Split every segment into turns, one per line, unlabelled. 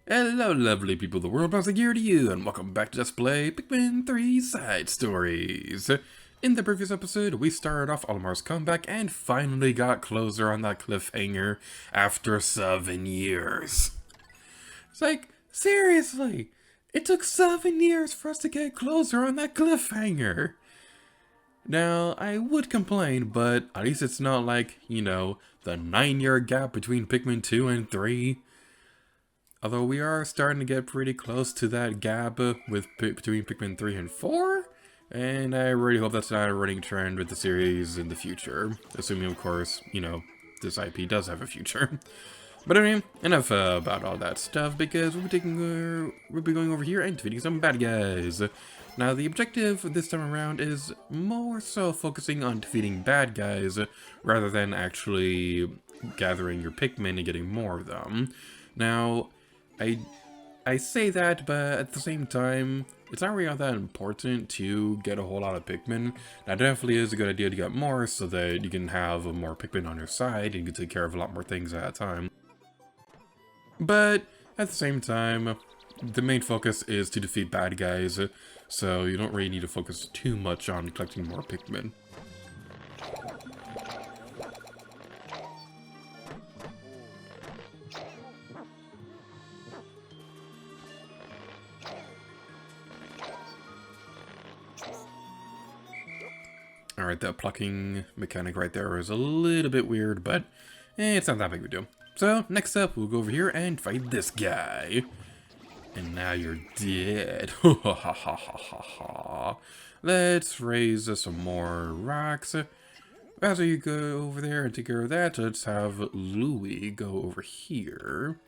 Hello lovely people of the world, how's it gear to you, and welcome back to Let's Play Pikmin 3 Side Stories. In the previous episode, we started off Olimar's comeback and finally got closer on that cliffhanger after 7 years. It's like, seriously, it took 7 years for us to get closer on that cliffhanger. Now, I would complain, but at least it's not like, you know, the 9-year gap between Pikmin 2 and 3. Although we are starting to get pretty close to that gap between Pikmin 3 and 4. And I really hope that's not a running trend with the series in the future. Assuming, of course, you know, this IP does have a future. But anyway, enough about all that stuff, because we'll be going over here and defeating some bad guys. Now, the objective this time around is more so focusing on defeating bad guys, rather than actually gathering your Pikmin and getting more of them. Now, I say that, but at the same time, it's not really all that important to get a whole lot of Pikmin. Now, it definitely is a good idea to get more so that you can have more Pikmin on your side and you can take care of a lot more things at a time. But at the same time, the main focus is to defeat bad guys, so you don't really need to focus too much on collecting more Pikmin. Alright, that plucking mechanic right there is a little bit weird, but it's not that big of a deal. So, next up, we'll go over here and fight this guy. And now you're dead. Let's raise some more rocks. As you go over there and take care of that, let's have Louie go over here.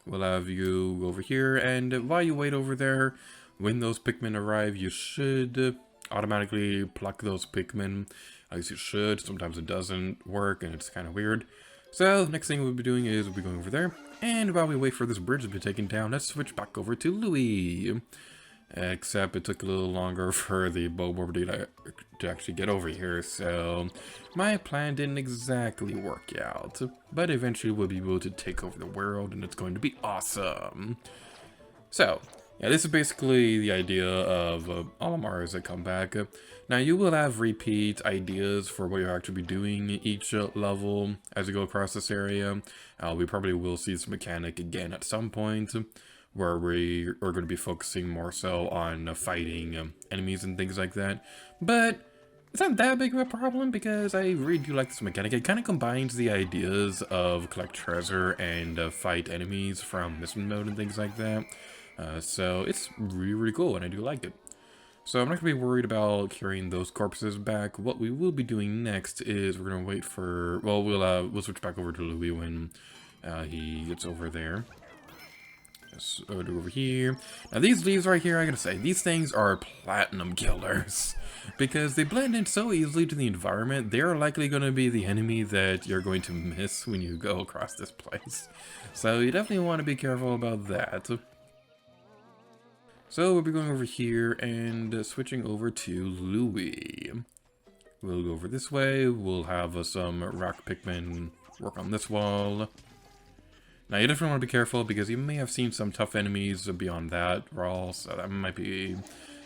We'll have you go over here, and while you wait over there, when those Pikmin arrive, you should automatically pluck those Pikmin. At least you should. Sometimes it doesn't work and it's kind of weird. So the next thing we'll be doing is we'll be going over there, and while we wait for this bridge to be taken down, let's switch back over to Louie. Except it took a little longer for the Boborb to actually get over here, so my plan didn't exactly work out. But eventually we'll be able to take over the world and it's going to be awesome. So yeah, this is basically the idea of Olimar as a comeback. Now, you will have repeat ideas for what you'll actually be doing each level as you go across this area. We probably will see this mechanic again at some point, where we are going to be focusing more so on fighting enemies and things like that. But it's not that big of a problem, because I really do like this mechanic. It kind of combines the ideas of collect treasure and fight enemies from mission mode and things like that. So it's really, really cool, and I do like it. So I'm not going to be worried about carrying those corpses back. What we will be doing next is we're going to wait for... Well, we'll switch back over to Louie when he gets over there. So over here. Now these leaves right here, I gotta say, these things are platinum killers. Because they blend in so easily to the environment, they are likely going to be the enemy that you're going to miss when you go across this place. So you definitely want to be careful about that. So we'll be going over here and switching over to Louie. We'll go over this way. We'll have some rock Pikmin work on this wall. Now you definitely want to be careful, because you may have seen some tough enemies beyond that wall, so that might be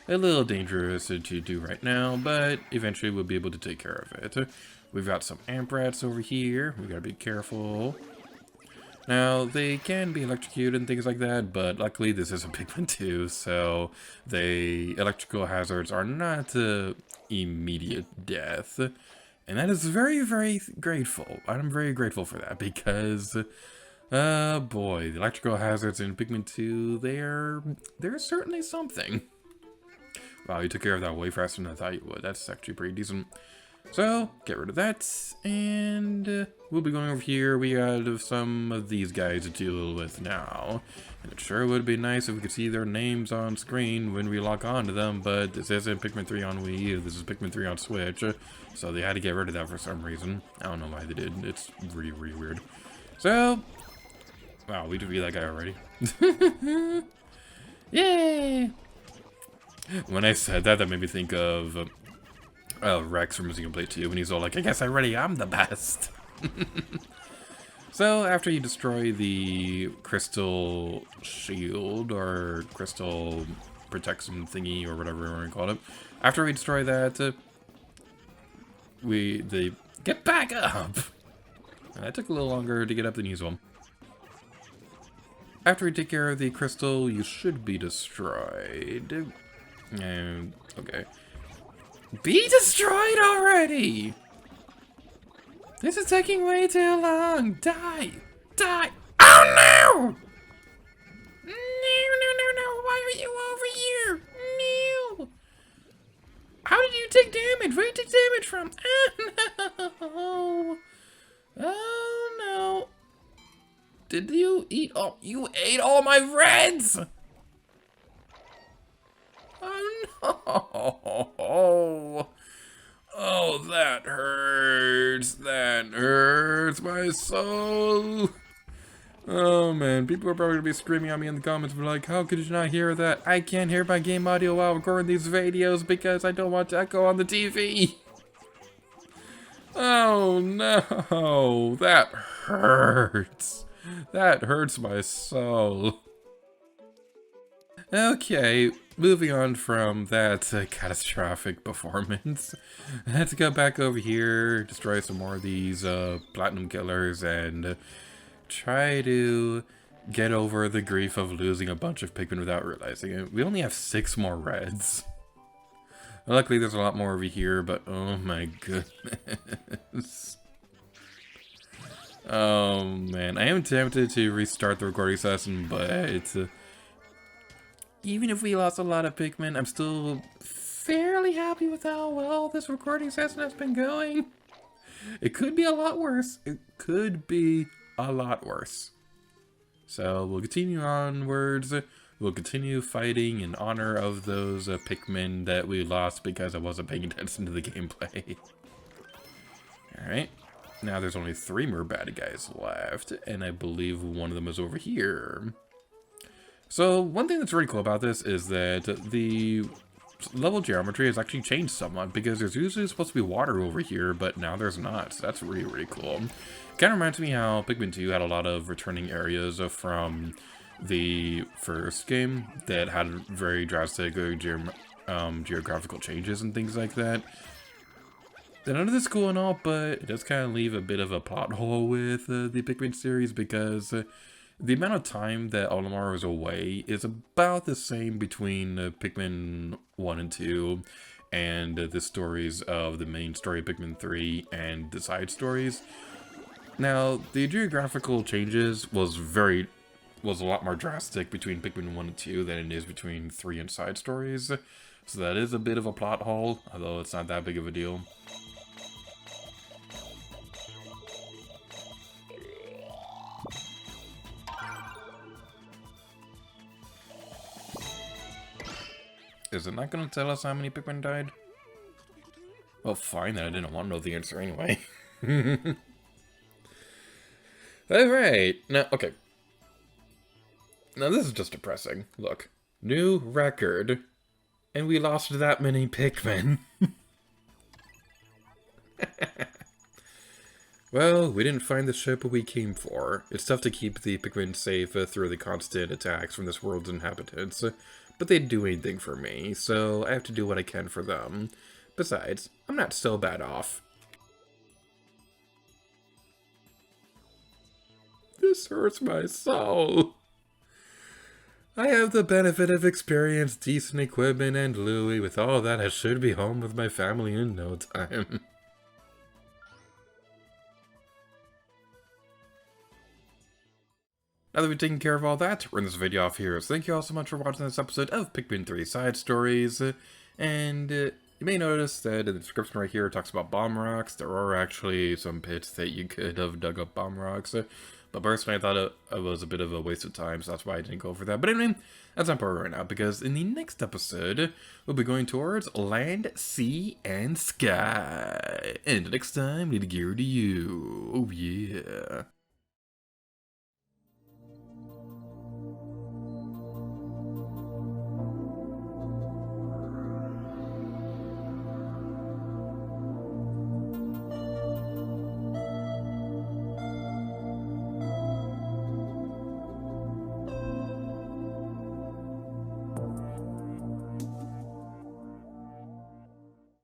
a little dangerous to do right now, but eventually we'll be able to take care of it. We've got some amp rats over here. We gotta be careful. Now, they can be electrocuted and things like that, but luckily this is a Pikmin 2, so the electrical hazards are not immediate death. And that is very, very grateful. I'm very grateful for that, because, boy, the electrical hazards in Pikmin 2, they're certainly something. Wow, you took care of that way faster than I thought you would. That's actually pretty decent. So, get rid of that, and we'll be going over here. We got some of these guys to deal with now. And it sure would be nice if we could see their names on screen when we log on to them, but this isn't Pikmin 3 on Wii U, this is Pikmin 3 on Switch, so they had to get rid of that for some reason. I don't know why they did, it's really, really weird. So, wow, we defeated that guy already. Yay! When I said that, that made me think of Rex from Museum Play 2, when he's all like, I guess I'm the best. So, after you destroy the crystal shield, or crystal protection thingy, or whatever you want to call it, after we destroy that, they get back up! That took a little longer to get up than usual. After we take care of the crystal, you should be destroyed. And, okay. Be destroyed already! This is taking way too long! Die! Die! Oh no! No! Why are you over here? No! How did you take damage? Where did you take damage from? Oh no! Oh no! Did you eat all? You ate all my reds! Oh no! Oh, that hurts. That hurts my soul. Oh man, people are probably gonna be screaming at me in the comments, but like, how could you not hear that? I can't hear my game audio while recording these videos because I don't want to echo on the TV. Oh no, that hurts. That hurts my soul. Okay, moving on from that catastrophic performance, let's go back over here, destroy some more of these platinum killers, and try to get over the grief of losing a bunch of Pikmin without realizing it. We only have 6 more reds. Luckily there's a lot more over here, but oh my goodness. Oh man, I am tempted to restart the recording session, but even if we lost a lot of Pikmin, I'm still fairly happy with how well this recording session has been going. It could be a lot worse. It could be a lot worse. So we'll continue onwards. We'll continue fighting in honor of those Pikmin that we lost because I wasn't paying attention to the gameplay. Alright. Now there's only 3 more bad guys left, and I believe one of them is over here. So one thing that's really cool about this is that the level geometry has actually changed somewhat, because there's usually supposed to be water over here, but now there's not. So that's really, really cool. Kind of reminds me how Pikmin 2 had a lot of returning areas from the first game that had very drastic geographical changes and things like that. None of this is cool and all, but it does kind of leave a bit of a plot hole with the Pikmin series, because the amount of time that Olimar is away is about the same between Pikmin 1 and 2 and the stories of the main story of Pikmin 3 and the side stories. Now, the geographical changes was a lot more drastic between Pikmin 1 and 2 than it is between 3 and side stories. So that is a bit of a plot hole, although it's not that big of a deal. Is it not going to tell us how many Pikmin died? Well, fine, then I didn't want to know the answer anyway. Alright, now, okay. Now this is just depressing. Look, new record, and we lost that many Pikmin. Well, we didn't find the ship we came for. It's tough to keep the Pikmin safe through the constant attacks from this world's inhabitants. But they'd do anything for me, so I have to do what I can for them. Besides, I'm not so bad off. This hurts my soul. I have the benefit of experience, decent equipment, and Louie. With all that, I should be home with my family in no time. Now that we've taken care of all that, we're in this video off here. So thank you all so much for watching this episode of Pikmin 3 Side Stories. And you may notice that in the description right here it talks about bomb rocks. There are actually some pits that you could have dug up bomb rocks. But personally I thought it was a bit of a waste of time, so that's why I didn't go for that. But anyway, that's not important right now, because in the next episode, we'll be going towards land, sea, and sky. And next time, leave the gear to you. Oh yeah.